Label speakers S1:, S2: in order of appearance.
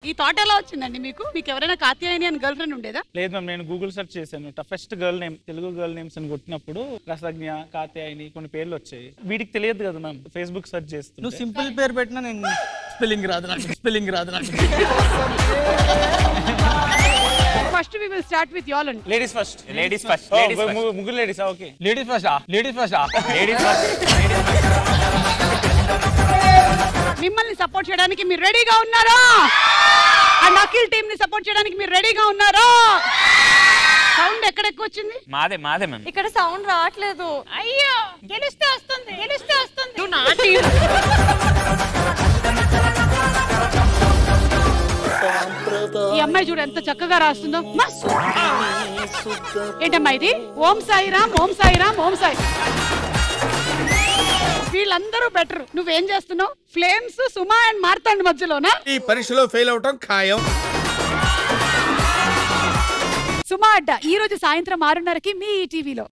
S1: ఈ థాట్ ఎలా వచ్చిందండి మీకు? మీకు ఎవరైనా కాత్యాయని అని గర్ల్ ఫ్రెండ్ ఉండేదా?
S2: లేదు మ్యామ్, నేను గూగుల్ సెర్చ్ చేశాను. Toughest girl name, Telugu girl names అని కొట్టినప్పుడు రసజ్ఞ, కాత్యాయని కొన్ని పేర్లు వచ్చాయి. వీడికి తెలియదు కదా మ్యామ్, ఫేస్బుక్ సెర్చ్ చేస్తూ.
S3: నువ్వు సింపుల్ పేరు పెట్టినా నేను స్పెల్లింగ్ రాదు నాకు.
S1: First we will start with y'all అండి.
S2: Ladies first. ముగ్గురు లేడీస్. Okay,
S3: ladies first.
S1: మిమ్మల్ని సపోర్ట్ చేయడానికి మీరు రెడీగా ఉన్నారా? అండ్ అఖిల్ టీమ్ ని సపోర్ట్ చేయడానికి మీరు రెడీగా ఉన్నారా? సౌండ్ ఎక్కడ ఎక్కువ వచ్చింది?
S2: మాదే మ్యామ్.
S4: ఇక్కడ సౌండ్ రావట్లేదు.
S1: అయ్యో, గెలిస్తే వస్తుంది. నువ్వు నా టీం. ఈ అమ్మాయి చూడు ఎంత చక్కగా రాస్తుందో. ఏంటమ్మా ఇది? ఓం సాయిరామ్, ఓం సాయిరామ్, ఓం సాయి. వీళ్ళందరూ బెటర్. నువ్వేం చేస్తున్నావు? ఫ్లేమ్స్, సుమా అండ్ మార్తాండ్ మధ్యలోనా?
S5: ఈ పరీక్షలో ఫెయిల్ అవటం ఖాయం.
S1: సుమా అడ్డ ఈ రోజు సాయంత్రం 6:30కి మీ టీవీలో.